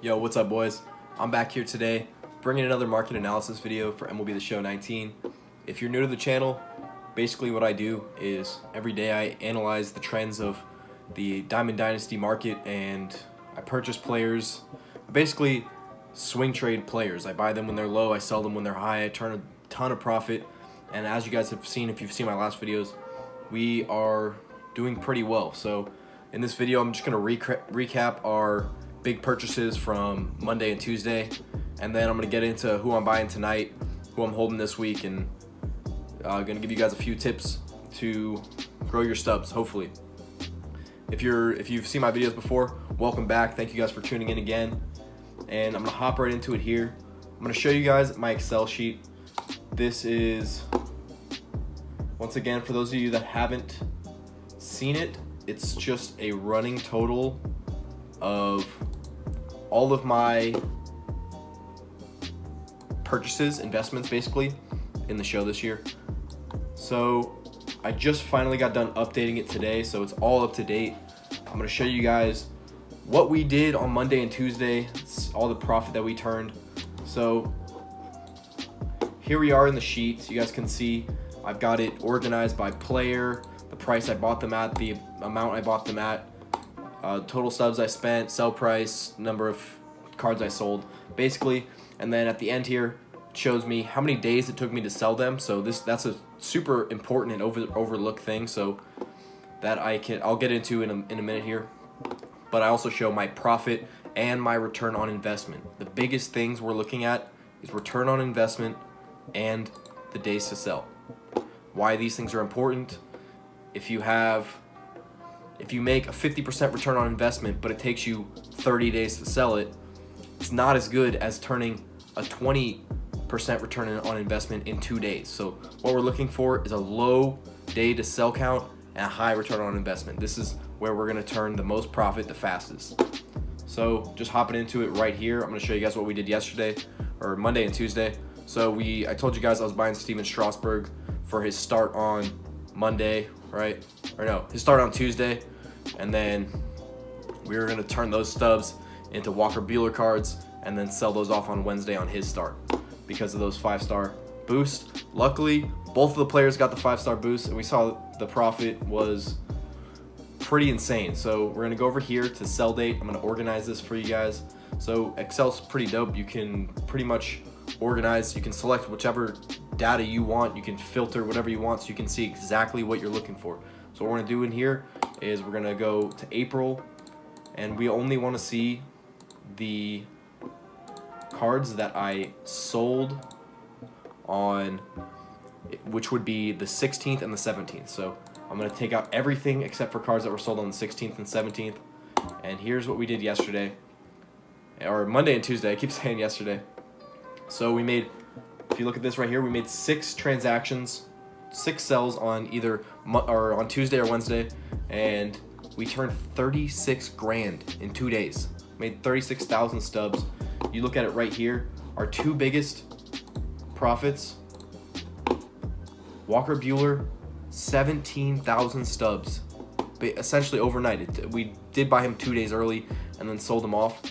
Yo, what's up, boys? I'm back here today bringing another market analysis video for MLB The Show 19. If you're new to the channel, basically what I do is every day I analyze the trends of the Diamond Dynasty market and I purchase players. I basically swing trade players. I buy them when they're low, I sell them when they're high, I turn a ton of profit. And as you guys have seen, if you've seen my last videos, we are doing pretty well. So in this video, I'm just going to recap our big purchases from Monday and Tuesday, and then I'm going to get into who I'm buying tonight, who I'm holding this week, and going to give you guys a few tips to grow your stubs, hopefully. If you've seen my videos before, welcome back. Thank you guys for tuning in again. And I'm going to hop right into it here. I'm going to show you guys my Excel sheet. This is, once again, for those of you that haven't seen it, it's just a running total of all of my purchases, investments, basically, in the show this year. So I just finally got done updating it today, so it's all up to date. I'm going to show you guys what we did on Monday and Tuesday. It's all the profit that we turned. So here we are in the sheet. You guys can see I've got it organized by player, the price I bought them at, the amount I bought them at, total subs I spent, sell price, number of cards I sold, basically. And then at the end here, it shows me how many days it took me to sell them. So that's a super important and overlooked thing. So that I'll get into in a minute here. But I also show my profit and my return on investment. The biggest things we're looking at is return on investment and the days to sell. Why these things are important: if you make a 50% return on investment, but it takes you 30 days to sell it, it's not as good as turning a 20% return on investment in 2 days. So what we're looking for is a low day to sell count and a high return on investment. This is where we're gonna turn the most profit the fastest. So just hopping into it right here, I'm gonna show you guys what we did yesterday, or Monday and Tuesday. So I told you guys I was buying Steven Strasburg for his start on Monday, right? Or no, his start on Tuesday. And then we were going to turn those stubs into Walker Buehler cards and then sell those off on Wednesday on his start because of those 5-star boosts. Luckily, both of the players got the 5-star boost, and we saw the profit was pretty insane. So we're going to go over here to sell date. I'm going to organize this for you guys. So Excel's pretty dope. You can pretty much organize. You can select whichever data you want. You can filter whatever you want so you can see exactly what you're looking for. So what we're going to do in here is we're going to go to April, and we only want to see the cards that I sold on, which would be the 16th and the 17th. So I'm going to take out everything except for cards that were sold on the 16th and 17th. And here's what we did yesterday, or Monday and Tuesday. I keep saying yesterday. So we made, if you look at this right here, we made 6 transactions, 6 sells on either on Tuesday or Wednesday, and we turned 36 grand in 2 days. Made 36,000 stubs. You look at it right here, our 2 biggest profits: Walker Buehler, 17,000 stubs, essentially overnight. We did buy him 2 days early and then sold him off.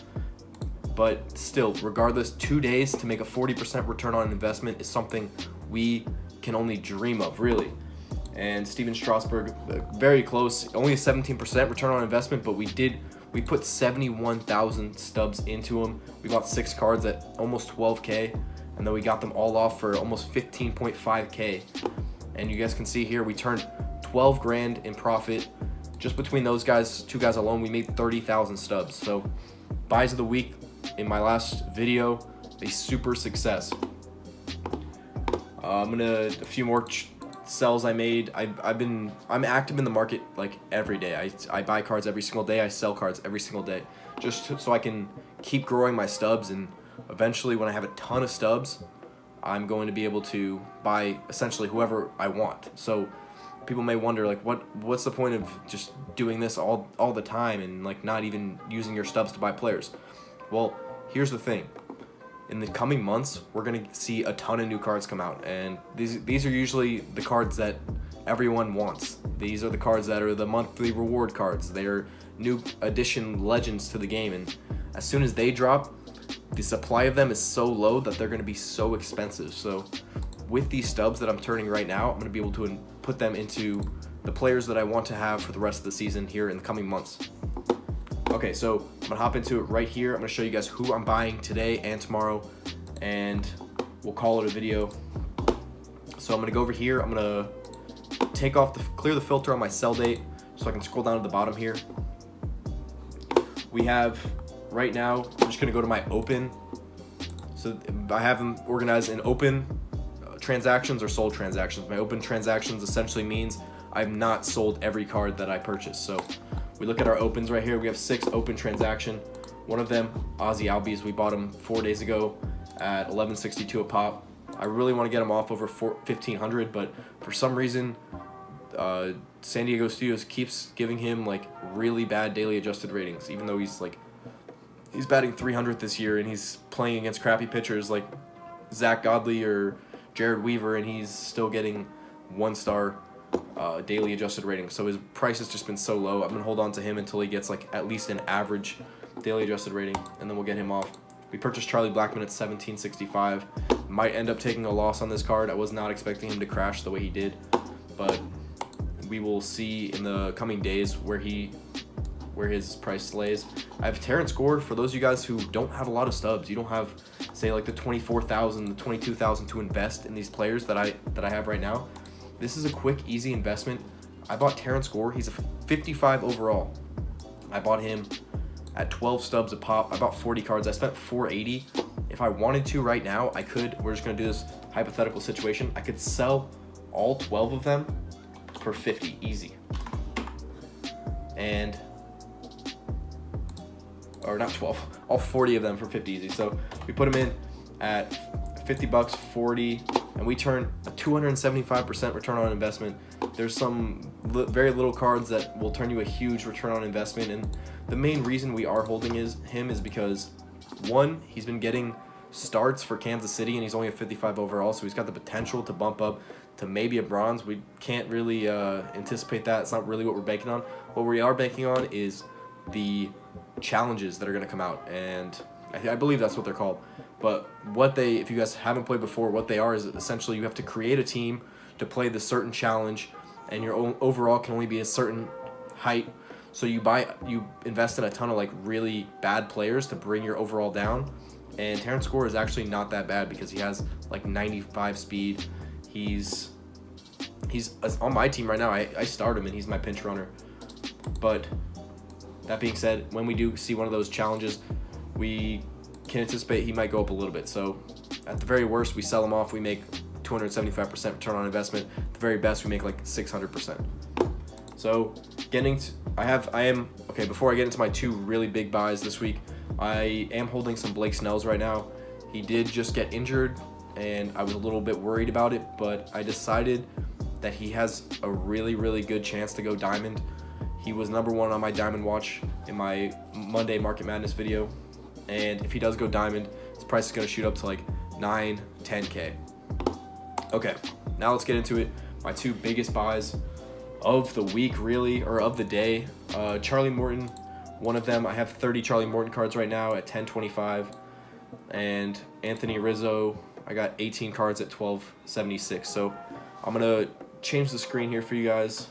But still, regardless, 2 days to make a 40% return on investment is something we can only dream of, really. And Steven Strasburg, very close, only a 17% return on investment, but we put 71,000 stubs into him. We bought 6 cards at almost 12K, and then we got them all off for almost 15.5K. And you guys can see here, we turned 12 grand in profit. Just between those guys, 2 guys alone, we made 30,000 stubs. So buys of the week in my last video, a super success. A few more sells I made. I'm active in the market like every day. I buy cards every single day. I sell cards every single day, just so I can keep growing my stubs. And eventually, when I have a ton of stubs, I'm going to be able to buy essentially whoever I want. So people may wonder, like, what's the point of just doing this all the time and like not even using your stubs to buy players? Well, here's the thing. In the coming months, we're going to see a ton of new cards come out, and these are usually the cards that everyone wants. These are the cards that are the monthly reward cards. They are new addition legends to the game, and as soon as they drop, the supply of them is so low that they're going to be so expensive. So with these stubs that I'm turning right now, I'm going to be able to put them into the players that I want to have for the rest of the season here in the coming months. Okay, so I'm going to hop into it right here. I'm going to show you guys who I'm buying today and tomorrow, and we'll call it a video. So I'm going to go over here. I'm going to take off clear the filter on my sell date so I can scroll down to the bottom here. We have right now, I'm just going to go to my open. So I have them organized in open transactions or sold transactions. My open transactions essentially means I've not sold every card that I purchased. So we look at our opens right here. We have 6 open transaction. One of them, Ozzy Albies, we bought them 4 days ago at $11.62 a pop. I really want to get them off over $1,500, but for some reason, San Diego Studios keeps giving him like really bad daily adjusted ratings, even though he's batting 300 this year and he's playing against crappy pitchers like Zach Godley or Jared Weaver, and he's still getting 1-star daily adjusted ratings. So his price has just been so low. I'm gonna hold on to him until he gets like at least an average daily adjusted rating, and then we'll get him off. We purchased Charlie Blackmon at $17.65. Might end up taking a loss on this card. I was not expecting him to crash the way he did, but we will see in the coming days where his price lays. I have Terrence Gore. For those of you guys who don't have a lot of stubs, you don't have, say, like the 24,000, the 22,000 to invest in these players that I have right now. This is a quick, easy investment. I bought Terrence Gore. He's a 55 overall. I bought him at 12 stubs a pop. I bought 40 cards. I spent $480. If I wanted to right now, I could. We're just gonna do this hypothetical situation. I could sell all 12 of them for $50, easy. And or not 12, all 40 of them for $50 easy. So we put them in at $50, 40, and we turn a 275% return on investment. There's some very little cards that will turn you a huge return on investment, and the main reason we are holding him is because, one, he's been getting starts for Kansas City, and he's only a 55 overall, so he's got the potential to bump up to maybe a bronze. We can't really anticipate that. It's not really what we're banking on. What we are banking on is the challenges that are going to come out, and I believe that's what they're called. But what they, if you guys haven't played before, what they are is essentially you have to create a team to play the certain challenge, and your own overall can only be a certain height. So you invest in a ton of like really bad players to bring your overall down. And Terrence Gore is actually not that bad because he has like 95 speed. He's on my team right now. I start him and he's my pinch runner. But that being said, when we do see one of those challenges, we can anticipate he might go up a little bit. So at the very worst, we sell him off. We make 275% return on investment. At the very best, we make like 600%. So before I get into my 2 really big buys this week, I am holding some Blake Snells right now. He did just get injured, and I was a little bit worried about it, but I decided that he has a really, really good chance to go diamond. He was number 1 on my diamond watch in my Monday Market Madness video, and if he does go diamond, his price is going to shoot up to like 9, 10K. Okay, now let's get into it. My 2 biggest buys of the week, really, or of the day. Charlie Morton, one of them. I have 30 Charlie Morton cards right now at $10.25, and Anthony Rizzo, I got 18 cards at $12.76. So I'm gonna change the screen here for you guys.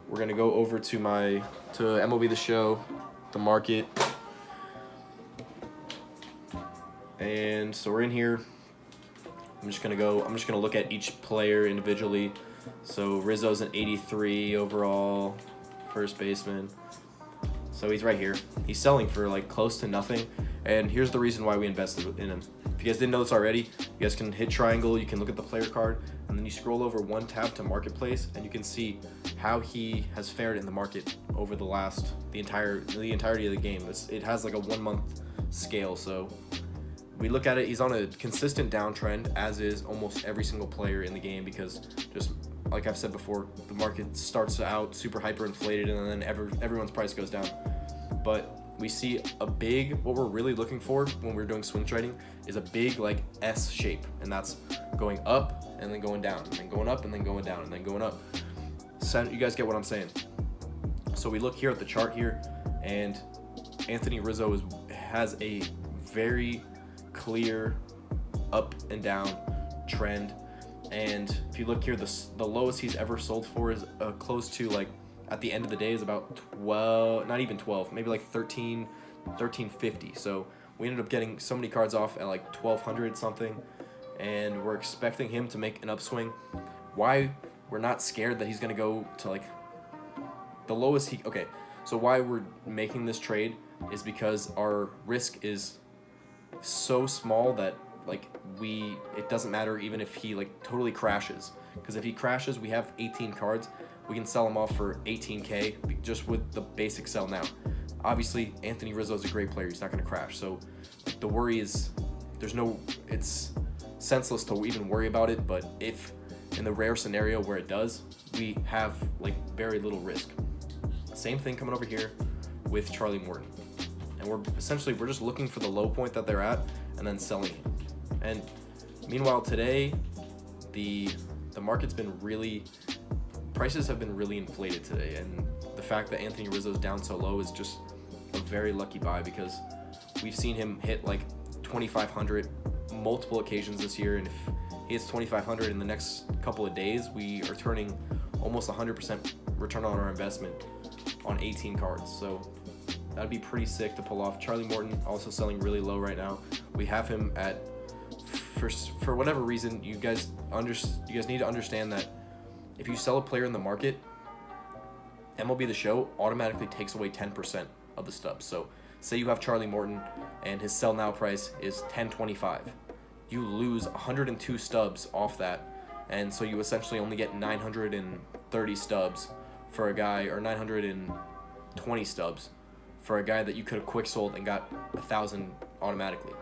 We're gonna go over to MLB The Show, the market, and so we're in here. I'm just gonna look at each player individually. So Rizzo's an 83 overall, first baseman. So he's right here. He's selling for like close to nothing. And here's the reason why we invested in him. If you guys didn't know this already, you guys can hit triangle, you can look at the player card, and then you scroll over 1 tab to marketplace, and you can see how he has fared in the market over the entirety of the game. It has like a 1-month scale. So we look at it, he's on a consistent downtrend, as is almost every single player in the game, because just like I've said before, the market starts out super hyperinflated and then everyone's price goes down. But we see what we're really looking for when we're doing swing trading is a big like S shape, and that's going up and then going down, and then going up and then going down and then going up. So you guys get what I'm saying. So we look here at the chart here, and Anthony Rizzo has a very clear up and down trend, and if you look here, the lowest he's ever sold for is close to, like, at the end of the day is about 12, not even 12, maybe like 1350. So we ended up getting so many cards off at like 1200 something, and we're expecting him to make an upswing. Why we're not scared that he's gonna go to like the lowest he, okay, so why we're making this trade is because our risk is so small that, like, it doesn't matter even if he like totally crashes, because if he crashes, we have 18 cards, we can sell him off for 18K just with the basic sell now. Obviously Anthony Rizzo is a great player, he's not going to crash, so the worry is it's senseless to even worry about it. But if in the rare scenario where it does, we have like very little risk. Same thing coming over here with Charlie Morton, and we're just looking for the low point that they're at and then selling it. And meanwhile today, the market's been really, prices have been really inflated today, and the fact that Anthony Rizzo's down so low is just a very lucky buy, because we've seen him hit like 2,500 multiple occasions this year, and if he hits 2,500 in the next couple of days, we are turning almost 100% return on our investment on 18 cards. So that'd be pretty sick to pull off. Charlie Morton also selling really low right now. We have him at, for whatever reason, you guys need to understand that if you sell a player in the market, MLB The Show automatically takes away 10% of the stubs. So say you have Charlie Morton and his sell now price is $10.25. You lose 102 stubs off that, and so you essentially only get 930 stubs for a guy, or 920 stubs for a guy that you could have quick sold and got 1,000 automatically.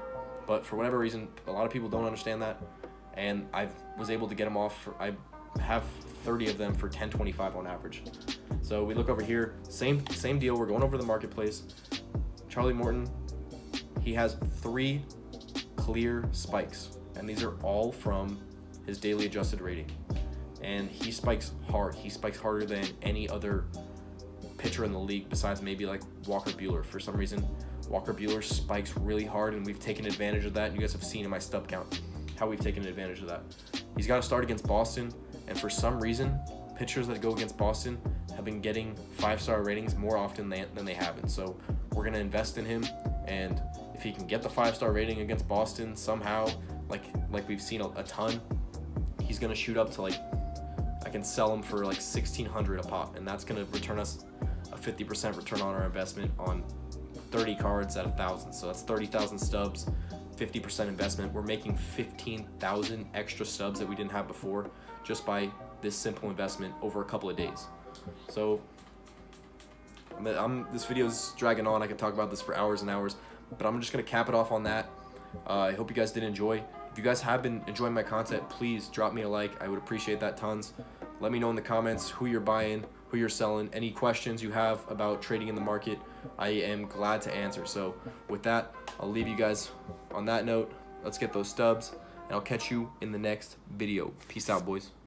But for whatever reason, a lot of people don't understand that, and I was able to get them off. I have 30 of them for $10.25 on average. So we look over here, same deal. We're going over the marketplace. Charlie Morton, he has 3 clear spikes, and these are all from his daily adjusted rating, and he spikes hard. He spikes harder than any other pitcher in the league besides maybe like Walker Buehler. For some reason, Walker Buehler spikes really hard, and we've taken advantage of that, and you guys have seen in my stub count how we've taken advantage of that. He's got to start against Boston, and for some reason, pitchers that go against Boston have been getting 5-star ratings more often than they haven't. So we're going to invest in him, and if he can get the 5-star rating against Boston somehow, like we've seen a ton, he's going to shoot up to, like, I can sell him for like 1,600 a pop, and that's going to return us a 50% return on our investment on 30 cards at 1,000. So that's 30,000 stubs, 50% investment. We're making 15,000 extra stubs that we didn't have before just by this simple investment over a couple of days. So this video is dragging on. I could talk about this for hours and hours, but I'm just going to cap it off on that. I hope you guys did enjoy. If you guys have been enjoying my content, please drop me a like. I would appreciate that tons. Let me know in the comments who you're buying, who you're selling, any questions you have about trading in the market. I am glad to answer. So with that, I'll leave you guys on that note. Let's get those stubs, and I'll catch you in the next video. Peace out, boys.